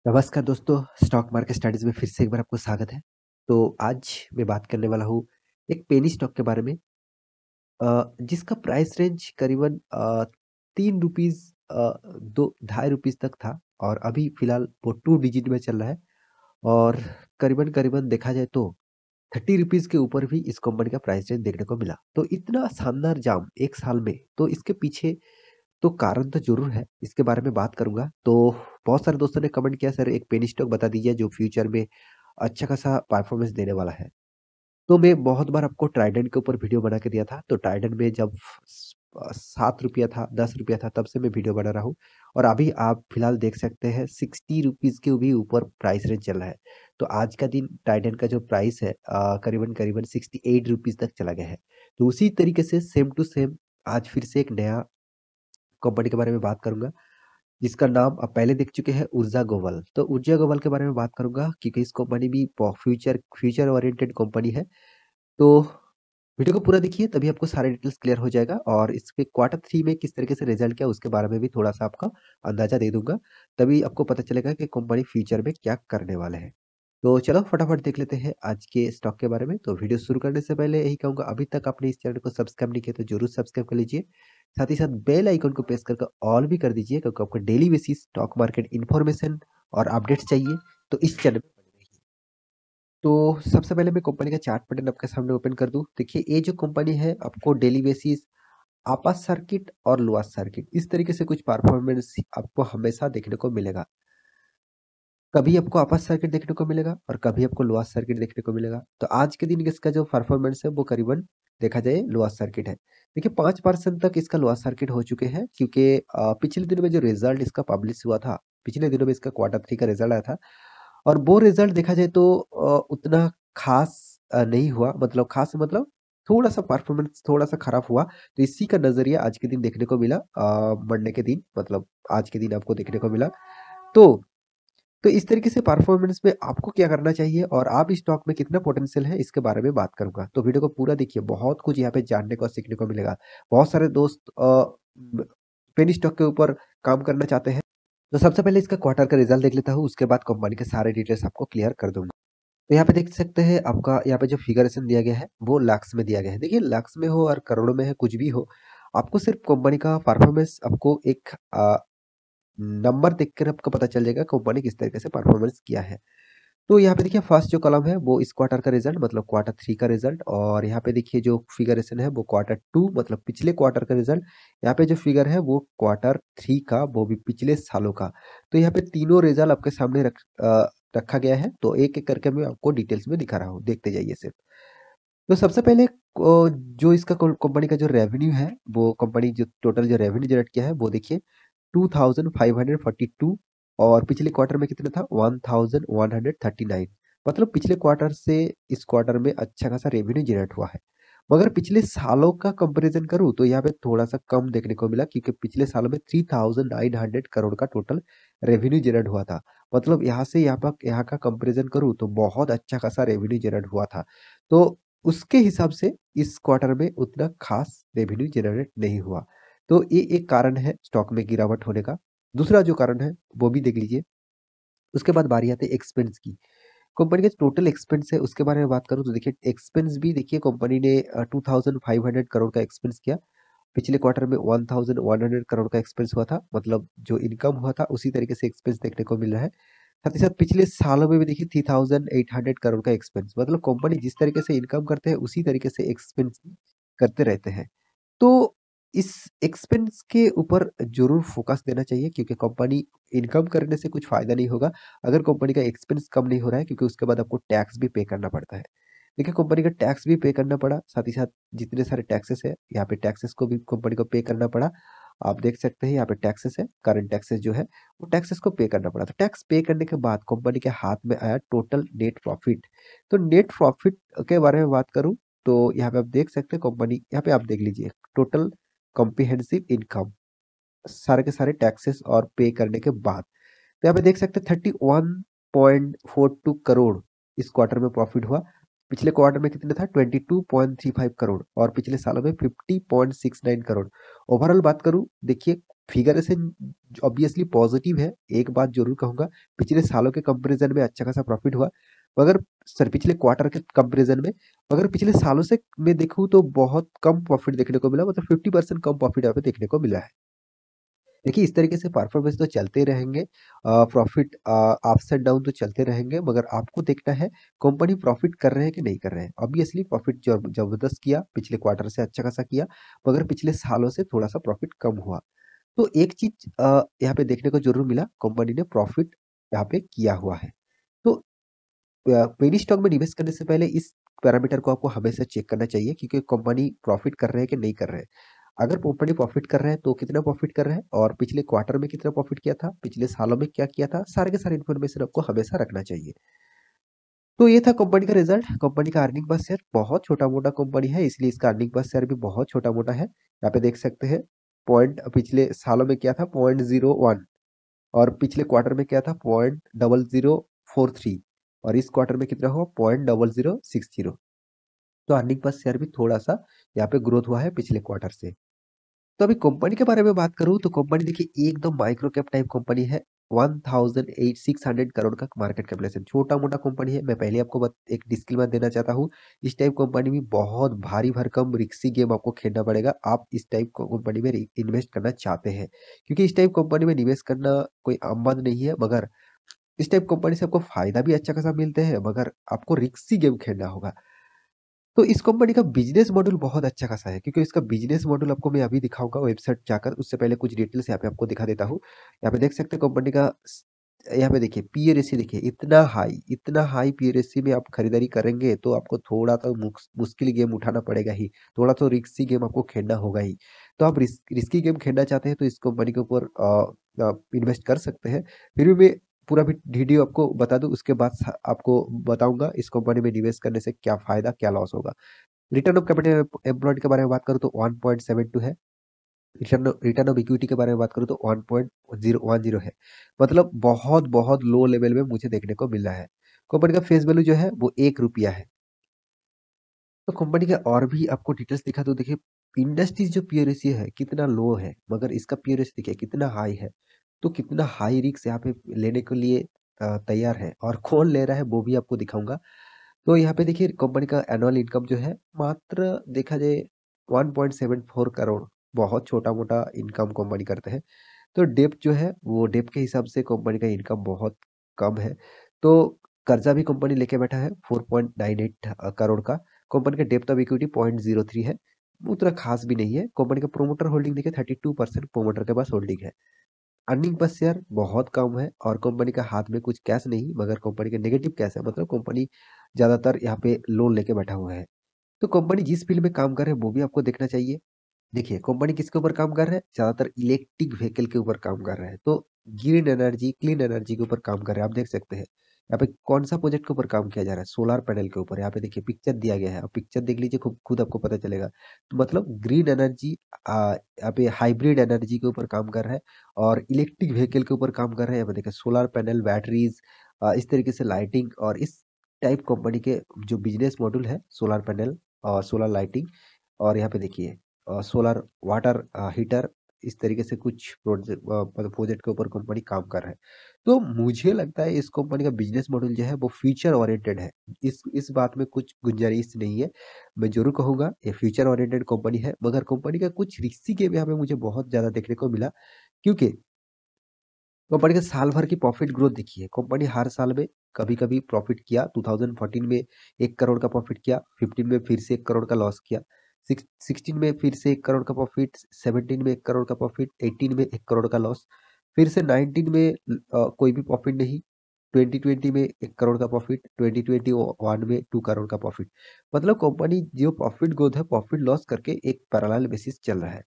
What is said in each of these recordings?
नमस्कार दोस्तों, stock market studies में फिर से एक बार आपको स्वागत है। तो आज मैं बात करने वाला हूँ एक पेनी स्टॉक के बारे में जिसका प्राइस रेंज करीबन ₹3 दो ₹2.5 तक था और अभी फ़िलहाल वो 2 डिजिट में चल रहा है और करीबन-करीबन देखा जाए तो ₹30 के ऊपर भी इस कंपनी का प्राइस रेंज देखने को मिला। तो इतना शानदार जंप 1 साल में, तो इसके पीछे तो कारण तो ज़रूर है, इसके बारे में बात करूँगा। तो बहुत सारे दोस्तों ने कमेंट किया सर एक पेनी स्टॉक बता दीजिए जो फ्यूचर में अच्छा खासा परफॉर्मेंस देने वाला है। तो मैं बहुत बार आपको ट्राइडेंट के ऊपर वीडियो बना के दिया था। तो ट्राइडेंट में जब ₹7 था, ₹10 था तब से मैं वीडियो बना रहा हूँ और अभी आप फ़िलहाल देख सकते हैं ₹60 के भी ऊपर प्राइस रेंज चल रहा है। तो आज का दिन ट्राइडेंट का जो प्राइस है करीबन-करीबन ₹68 तक चला गया है। तो उसी तरीके से सेम टू सेम आज फिर से एक नया कंपनी के बारे में बात करूँगा, जिसका नाम आप पहले देख चुके हैं ऊर्जा ग्लोबल। तो ऊर्जा ग्लोबल के बारे में बात करूँगा क्योंकि इस कंपनी भी फ्यूचर फ्यूचर ओरिएंटेड कंपनी है। तो वीडियो को पूरा देखिए तभी आपको सारे डिटेल्स क्लियर हो जाएगा और इसके क्वार्टर 3 में किस तरीके से रिजल्ट किया उसके बारे में भी थोड़ा-सा आपका अंदाज़ा दे दूँगा। तभी आपको पता चलेगा कि कंपनी फ्यूचर में क्या करने वाले हैं। तो चलो फटाफट देख लेते हैं आज के स्टॉक के बारे में। तो वीडियो शुरू करने से पहले यही कहूँगा अभी तक आपने इस चैनल को सब्सक्राइब नहीं किया तो ज़रूर सब्सक्राइब कर लीजिए। साथ ही साथ बेल आइकन को प्रेस करके ऑल भी कर दीजिए क्योंकि आपको daily basis stock market information और अपडेट्स चाहिए तो इस चैनल पे बने रहिए। तो सबसे पहले मैं कंपनी का चार्ट पैटर्न आपके सामने ओपन कर दूँ। देखिए ये जो कंपनी है आपको डेली बेसिस अपर सर्किट और लोअर सर्किट इस तरीके से कुछ परफॉर्मेंस आपको हमेशा देखने को मिलेगा। कभी आपको अपर सर्किट देखने को मिलेगा और कभी आपको लोअर सर्किट देखने को मिलेगा। तो आज के दिन इसका जो परफॉर्मेंस है वो करीबन देखा जाए लोअर सर्किट है। देखिए 5% तक इसका लोअर सर्किट हो चुके हैं क्योंकि पिछले दिनों में जो रिजल्ट इसका पब्लिश हुआ था, पिछले दिनों में इसका क्वार्टर 3 का रिजल्ट आया था और वो रिजल्ट देखा जाए तो उतना खास नहीं हुआ मतलब खास मतलब थोड़ा-सा परफॉर्मेंस थोड़ा-सा खराब हुआ। तो इसी का नज़रिया आज के दिन देखने को मिला मंडे के दिन मतलब आज के दिन आपको देखने को मिला। तो तो इस तरीके से परफॉर्मेंस में आपको क्या करना चाहिए और आप इस स्टॉक में कितना पोटेंशियल है इसके बारे में बात करूँगा। तो वीडियो को पूरा देखिए बहुत कुछ यहाँ पे जानने को और सीखने को मिलेगा। बहुत सारे दोस्त पेनी स्टॉक के ऊपर काम करना चाहते हैं। तो सबसे पहले इसका क्वार्टर का रिजल्ट देख लेता हूँ उसके बाद कंपनी के सारे डिटेल्स आपको क्लियर कर दूँगा। तो यहाँ पे देख सकते हैं आपका यहाँ पे जो फिगरेशन दिया गया है वो लाख्स में दिया गया है। देखिए लाख्स में हो और करोड़ों में है कुछ भी हो, आपको सिर्फ कंपनी का परफॉर्मेंस आपको एक नंबर देखकर आपको पता चल जाएगा कंपनी किस तरीके से परफॉर्मेंस किया है। तो यहाँ पे देखिए फर्स्ट जो कॉलम है वो इस क्वार्टर का रिजल्ट मतलब क्वार्टर 3 का रिजल्ट और यहाँ पे देखिए जो फिगरेशन है वो क्वार्टर 2 मतलब पिछले क्वार्टर का रिजल्ट। यहाँ पे जो फिगर है वो क्वार्टर 3 का वो भी पिछले सालों का। तो यहाँ पे तीनों रिजल्ट आपके सामने रखा गया है। तो एक-एक करके मैं आपको डिटेल्स में दिखा रहा हूँ, देखते जाइए सिर्फ। तो सबसे पहले जो इसका कंपनी का जो रेवेन्यू है वो कंपनी जो टोटल जो रेवेन्यू जनरेट किया है वो देखिए 2542 और पिछले क्वार्टर में कितना था 1139 मतलब पिछले क्वार्टर से इस क्वार्टर में अच्छा खासा रेवेन्यू जनरेट हुआ है। मगर पिछले सालों का कंपैरिजन करूँ तो यहाँ पे थोड़ा-सा कम देखने को मिला क्योंकि पिछले सालों में 3900 करोड़ का टोटल रेवेन्यू जनरेट हुआ था। मतलब यहाँ से यहाँ का कंपैरिजन करूँ तो बहुत अच्छा खासा रेवेन्यू जनरेट हुआ था। तो उसके हिसाब से इस क्वार्टर में उतना खास रेवेन्यू जनरेट नहीं हुआ। तो ये एक कारण है स्टॉक में गिरावट होने का। दूसरा जो कारण है वो भी देख लीजिए। उसके बाद बारी आती है एक्सपेंस की। कंपनी का टोटल एक्सपेंस है उसके बारे में बात करूँ तो देखिए एक्सपेंस भी देखिए कंपनी ने 2500 करोड़ का एक्सपेंस किया। पिछले क्वार्टर में 1100 करोड़ का एक्सपेंस हुआ था। मतलब जो इनकम हुआ था उसी तरीके से एक्सपेंस देखने को मिल रहा है। साथ ही साथ पिछले सालों में भी देखिए 3800 करोड़ का एक्सपेंस मतलब कंपनी जिस तरीके से इनकम करते हैं उसी तरीके से एक्सपेंस करते रहते हैं। तो इस एक्सपेंस के ऊपर ज़रूर फ़ोकस देना चाहिए क्योंकि कंपनी इनकम करने से कुछ फ़ायदा नहीं होगा, अगर कंपनी का एक्सपेंस कम नहीं हो रहा है क्योंकि उसके बाद आपको टैक्स भी पे करना पड़ता है। देखिए कंपनी का टैक्स भी पे करना पड़ा, साथ ही साथ जितने सारे टैक्सेस हैं, यहाँ पे टैक्सेस को भी कंपनी को पे करना पड़ा। आप देख सकते हैं यहाँ पे टैक्सेस है, करंट टैक्सेस जो है, वो टैक्सेस को पे करना पड़ा। तो टैक्स पे करने के बाद कंपनी के हाथ में आया टोटल नेट प्रॉफ़िट। तो नेट प्रॉफ़िट के बारे में बात करूँ, तो यहाँ पे आप देख सकते हैं कंपनी यहाँ पे आप देख लीजिए टोटल कॉम्प्रिहेंसिव इनकम सारे के सारे टैक्सेस और पे करने के बाद। तो यहाँ पे देख सकते हैं 31.42 करोड़ इस क्वार्टर में प्रॉफिट हुआ। पिछले क्वार्टर में कितना था 22.35 करोड़ और पिछले सालों में 50.69 करोड़। ओवरऑल बात करूँ देखिए फिगरेशन ऑब्वियसली पॉजिटिव है। एक बात ज़रूर कहूँगा, पिछले सालों के कंपैरिज़न में अच्छा खासा प्रॉफ़िट हुआ। मगर सर पिछले क्वार्टर के कंपैरिज़न में, मगर पिछले सालों से मैं देखूँ तो बहुत कम प्रॉफ़िट देखने को मिला, मतलब 50% कम प्रॉफ़िट यहाँ पे देखने को मिला है। देखिए, इस तरीके से परफॉर्मेंस तो चलते रहेंगे, प्रॉफ़िट अप्स एंड डाउन तो चलते रहेंगे, मगर आपको देखना है कंपनी प्रॉफ़िट कर रहे हैं कि नहीं कर रहे हैं। ऑब्वियसली प्रॉफ़िट ज़बरदस्त किया, पिछले क्वार्टर से अच्छा खासा किया, मगर पिछले सालों से थोड़ा-सा प्रॉफ़िट कम हुआ। तो एक चीज़ यहाँ पे देखने को ज़रूर मिला, कंपनी ने प्रॉफ़िट यहाँ पे किया हुआ है। तो पेनी स्टॉक में निवेश करने से पहले इस पैरामीटर को आपको हमेशा चेक करना चाहिए, क्योंकि कंपनी प्रॉफ़िट कर रहे हैं कि नहीं कर रहे हैं। अगर कंपनी प्रॉफ़िट कर रहे हैं तो कितना प्रॉफ़िट कर रहे हैं और पिछले क्वार्टर में कितना प्रॉफ़िट किया था, पिछले सालों में क्या किया था, सारे के सारे इन्फॉर्मेशन आपको हमेशा रखना चाहिए। तो ये था कंपनी का रिजल्ट, कंपनी का अर्निंग पर शेयर बहुत छोटा-मोटा कंपनी है, इसलिए इसका अर्निंग पर शेयर भी बहुत छोटा-मोटा है। यहाँ पे देख सकते हैं, पॉइंट पिछले सालों में क्या था 0.01 और पिछले क्वार्टर में क्या था 0.0043 और इस क्वार्टर में कितना हुआ 0.0060। तो अर्निंग पर शेयर भी थोड़ा-सा यहाँ पे ग्रोथ हुआ है पिछले क्वार्टर से। तो अभी कंपनी के बारे में बात करूँ तो कंपनी देखिए एकदम माइक्रो कैप टाइप कंपनी है। 1,600 करोड़ का मार्केट कैपिटलाइजेशन, छोटा-मोटा कंपनी है। मैं पहले आपको एक डिस्क्लेमर देना चाहता हूँ। इस टाइप कंपनी में बहुत भारी भरकम रिस्की गेम आपको खेलना पड़ेगा। आप इस टाइप कंपनी में इन्वेस्ट करना चाहते हैं, क्योंकि इस टाइप कंपनी में निवेश करना कोई आम बात नहीं है, मगर इस टाइप कंपनी से आपको फायदा भी अच्छा खासा मिलते हैं, मगर आपको रिस्की गेम खेलना होगा। तो इस कंपनी का बिज़नेस मॉडल बहुत अच्छा खासा है, क्योंकि इसका बिज़नेस मॉडल आपको मैं अभी दिखाऊँगा वेबसाइट जाकर, उससे पहले कुछ डिटेल्स यहाँ पे आपको दिखा देता हूँ। यहाँ पे देख सकते हैं कंपनी का यहाँ पे देखिए पीई रेशियो देखिए इतना हाई पीई रेशियो में आप खरीदारी करेंगे तो आपको थोड़ा तो मुश्किल गेम उठाना पड़ेगा ही, थोड़ा तो रिस्की गेम आपको खेलना होगा ही। तो आप रिस्की गेम खेलना चाहते हैं तो इस कंपनी के ऊपर इन्वेस्ट कर सकते हैं। फिर भी मैं पूरा भी वीडियो आपको बता दूँ, उसके बाद आपको बताऊँगा इस कंपनी में निवेश करने से क्या फ़ायदा, क्या लॉस होगा। रिटर्न ऑफ कैपिटल एम्प्लॉयड के बारे में बात करूँ तो 1.72 है। रिटर्न रिटर्न ऑफ इक्विटी के बारे में बात करूँ तो 1.010 है। मतलब बहुत लो लेवल में मुझे देखने को मिल रहा है। कंपनी का फेस वैल्यू जो है वो ₹1 है। तो कंपनी के और भी आपको डिटेल्स दिखा दूँ, देखिए इंडस्ट्रीज जो पीई रेशियो है कितना लो है, मगर इसका पीई रेशियो देखिए कितना हाई है। तो कितना हाई रिस्क यहाँ पे लेने के लिए तैयार है और कौन ले रहा है वो भी आपको दिखाऊँगा। तो यहाँ पे देखिए कंपनी का एनुअल इनकम जो है मात्र देखा जाए 1.74 करोड़, बहुत छोटा-मोटा इनकम कंपनी करते हैं। तो डेब्ट जो है वो डेब्ट के हिसाब से कंपनी का इनकम बहुत कम है। तो कर्जा भी कंपनी लेके बैठा है 4.98 करोड़ का। कंपनी का डेब्ट ऑफ इक्विटी 0.03 है, उतना खास भी नहीं है। कंपनी का प्रोमोटर होल्डिंग देखिए 32% प्रोमोटर के पास होल्डिंग है। अर्निंग पर शेयर बहुत कम है और कंपनी का हाथ में कुछ कैश नहीं, मगर कंपनी का नेगेटिव कैश है, मतलब कंपनी ज़्यादातर यहाँ पे लोन लेके बैठा हुआ है। तो कंपनी जिस फील्ड में काम कर रहे हैं वो भी आपको देखना चाहिए। देखिए, कंपनी किसके ऊपर काम कर रहा है? ज़्यादातर इलेक्ट्रिक व्हीकल के ऊपर काम कर रहा है। तो ग्रीन एनर्जी, क्लीन एनर्जी के ऊपर काम कर रहा है। आप देख सकते हैं, यहाँ पे कौन-सा प्रोजेक्ट के ऊपर काम किया जा रहा है? सोलर पैनल के ऊपर। यहाँ पे देखिए पिक्चर दिया गया है। आप पिक्चर देख लीजिए, खुद खुद आपको पता चलेगा। तो मतलब ग्रीन एनर्जी यहाँ पे हाइब्रिड एनर्जी के ऊपर काम कर रहा है और इलेक्ट्रिक व्हीकल के ऊपर काम कर रहा है। यहाँ पे देखिए सोलर पैनल, बैटरीज़, इस तरीके से लाइटिंग और इस टाइप कंपनी के जो बिज़नेस मॉडल है, सोलर पैनल और सोलर लाइटिंग और यहाँ पे देखिए सोलर वाटर हीटर, इस तरीके से कुछ मतलब प्रोजेक्ट के ऊपर कंपनी काम कर रहा है। तो मुझे लगता है इस कंपनी का बिज़नेस मॉडल जो है वो फ्यूचर ओरिएंटेड है। इस बात में कुछ गुंजाइश नहीं है। मैं ज़रूर कहूँगा ये फ्यूचर ओरिएंटेड कंपनी है, मगर कंपनी का कुछ रिस्की गेम यहाँ पे मुझे बहुत ज़्यादा देखने को मिला, क्योंकि कंपनी का साल भर की प्रॉफिट ग्रोथ देखिए, कंपनी हर साल में कभी-कभी प्रॉफिट किया, 2014 में 1 करोड़ का प्रॉफिट किया, 15 में फिर से 1 करोड़ का लॉस किया, 16 में फिर से 1 करोड़ का प्रॉफिट, 17 में 1 करोड़ का प्रॉफिट, 18 में 1 करोड़ का लॉस, फिर से 19 में कोई भी प्रॉफिट नहीं, 2020 में 1 करोड़ का प्रॉफिट, 2021 में 2 करोड़ का प्रॉफिट। मतलब कंपनी जो प्रॉफिट ग्रोथ है, प्रॉफिट लॉस करके एक पैरेलल बेसिस चल रहा है।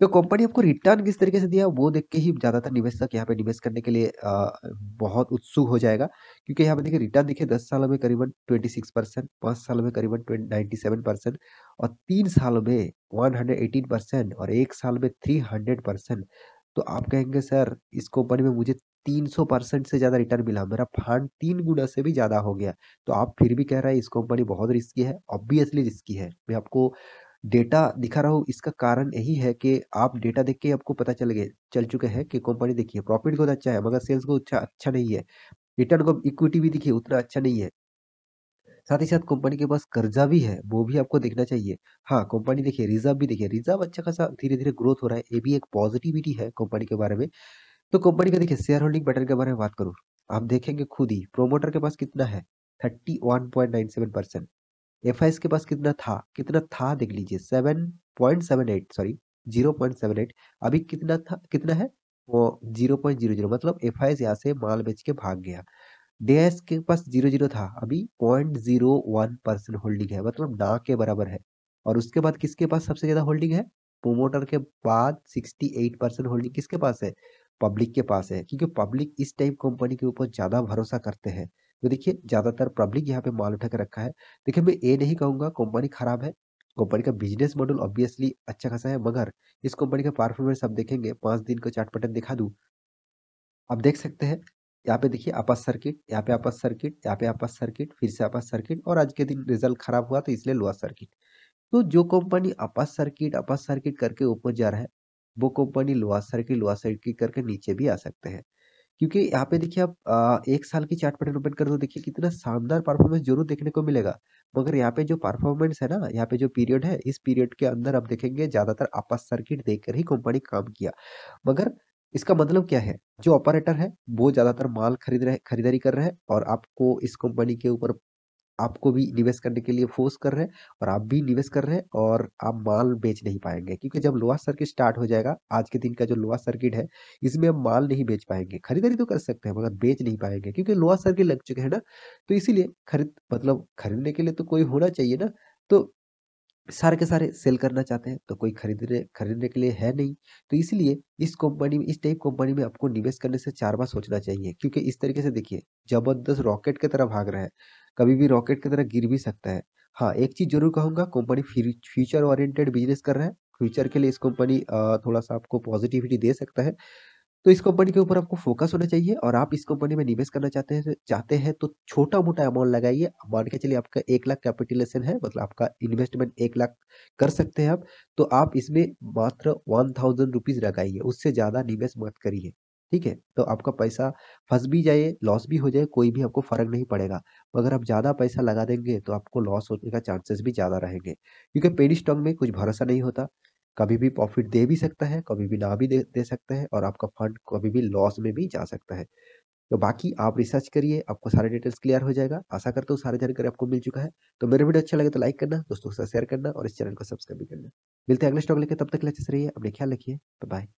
तो कंपनी आपको रिटर्न किस तरीके से दिया वो देख के ही ज़्यादातर निवेशक यहाँ पे निवेश करने के लिए बहुत उत्सुक हो जाएगा, क्योंकि यहाँ पे देखिए रिटर्न देखिए 10 सालों में करीबन 26%, 5 सालों में करीबन 97% और 3 सालों में 118% और 1 साल में 300%। तो आप कहेंगे सर इस कंपनी में मुझे 300% से ज़्यादा रिटर्न मिला, मेरा फंड 3 गुना से भी ज़्यादा हो गया। तो आप फिर भी कह रहे हैं इस कंपनी बहुत रिस्की है, ऑब्वियसली रिस्की है। मैं आपको डेटा दिखा रहा हूँ, इसका कारण यही है कि आप डेटा देख के ही आपको पता चल चुके हैं कि कंपनी देखिए प्रॉफिट ग्रोथ अच्छा है, मगर सेल्स ग्रोथ अच्छा नहीं है। रिटर्न ऑफ इक्विटी भी देखिए उतना अच्छा नहीं है। साथ ही साथ कंपनी के पास कर्जा भी है, वो भी आपको देखना चाहिए। हाँ, कंपनी देखिए रिज़र्व भी देखिए, रिज़र्व अच्छा खासा धीरे-धीरे ग्रोथ हो रहा है, ये भी एक पॉजिटिविटी है कंपनी के बारे में। तो कंपनी का देखिए शेयर होल्डिंग पैटर्न के बारे में बात करूँ, आप देखेंगे खुद ही प्रोमोटर के पास कितना है, 31.97%। एफआईएस के पास कितना था देख लीजिए, 7.78 सॉरी 0.78। अभी कितना है, वो 0.00, मतलब एफआईएस यहाँ से माल बेच के भाग गया। डीआईएस के पास 00 था, अभी 0.01% होल्डिंग है, मतलब ना के बराबर है। और उसके बाद किसके पास सबसे ज्यादा होल्डिंग है, प्रोमोटर के बाद 68% होल्डिंग किसके पास है, पब्लिक के पास है, क्योंकि पब्लिक इस टाइप कंपनी के ऊपर ज्यादा भरोसा करते हैं। तो देखिए ज्यादातर पब्लिक यहाँ पे माल उठा के रखा है। देखिए मैं ये नहीं कहूंगा कंपनी खराब है, कंपनी का बिजनेस मॉडल ऑब्वियसली अच्छा खासा है, मगर इस कंपनी का परफॉर्मेंस आप देखेंगे, 5 दिन का चार्ट पैटर्न दिखा दूं, आप देख सकते हैं। यहाँ पे देखिए आपस सर्किट, यहाँ पे आपस सर्किट, यहाँ पे आपस सर्किट, फिर से आपस सर्किट, और आज के दिन रिजल्ट खराब हुआ तो इसलिए लोअर सर्किट। तो जो कंपनी आपस सर्किट करके ऊपर जा रहा है, वो कंपनी लोअर सर्किट करके नीचे भी आ सकते हैं। क्योंकि यहाँ पे देखिए आप 1 साल की चार्ट पैटर्न ओपन कर दो, देखिए कितना शानदार परफॉर्मेंस जरूर देखने को मिलेगा। मगर यहाँ पे जो परफॉर्मेंस है ना, यहाँ पे जो पीरियड है, इस पीरियड के अंदर आप देखेंगे ज्यादातर आपस सर्किट देखकर ही कंपनी काम किया। मगर इसका मतलब क्या है, जो ऑपरेटर है वो ज्यादातर माल खरीदारी कर रहे हैं, और आपको इस कंपनी के ऊपर आपको भी निवेश करने के लिए फोर्स कर रहे हैं, और आप भी निवेश कर रहे हैं, और आप माल बेच नहीं पाएंगे, क्योंकि जब लोअर सर्किट स्टार्ट हो जाएगा, आज के दिन का जो लोअर सर्किट है, इसमें हम माल नहीं बेच पाएंगे। खरीदारी तो कर सकते हैं मगर बेच नहीं पाएंगे, क्योंकि लोअर सर्किट लग चुके हैं ना। तो इसीलिए खरीदने के लिए तो कोई होना चाहिए ना। तो सारे के सारे सेल करना चाहते हैं, तो कोई खरीदने खरीदने के लिए है नहीं। तो इसलिए इस टाइप कंपनी में आपको निवेश करने से 4 बार सोचना चाहिए, क्योंकि इस तरीके से देखिए जबरदस्त रॉकेट की तरह भाग रहा है, कभी भी रॉकेट की तरह गिर भी सकता है। हाँ, एक चीज जरूर कहूंगा, कंपनी फ्यूचर ओरिएंटेड बिजनेस कर रहा है। फ्यूचर के लिए इस कंपनी थोड़ा सा आपको पॉजिटिविटी दे सकता है। तो इस कंपनी के ऊपर आपको फोकस होना चाहिए, और आप इस कंपनी में निवेश करना चाहते हैं तो छोटा मोटा अमाउंट लगाइए। मान के चलिए आपका 1 लाख कैपिटलेशन है, मतलब आपका इन्वेस्टमेंट 1 लाख कर सकते हैं आप। तो आप इसमें मात्र 1000 रुपीज लगाइए, उससे ज्यादा निवेश मत करिए। ठीक है, तो आपका पैसा फंस भी जाए, लॉस भी हो जाए, कोई भी आपको फर्क नहीं पड़ेगा। मगर आप ज्यादा पैसा लगा देंगे तो आपको लॉस होने का चांसेस भी ज्यादा रहेंगे, क्योंकि पेनी स्टॉक में कुछ भरोसा नहीं होता। कभी भी प्रॉफिट दे भी सकता है, कभी भी ना भी दे सकता है, और आपका फंड कभी भी लॉस में भी जा सकता है। तो बाकी आप रिसर्च करिए, आपको सारे डिटेल्स क्लियर हो जाएगा। आशा करता हूँ सारी जानकारी आपको मिल चुका है। तो मेरा वीडियो अच्छा लगे तो लाइक करना, दोस्तों के साथ शेयर करना, और इस चैनल को सब्सक्राइब भी करना। मिलते हैं अगले स्टॉक लेके, तब तक के लिए अच्छे से रहिए, अपने ख्याल रखिए, बाय बाय।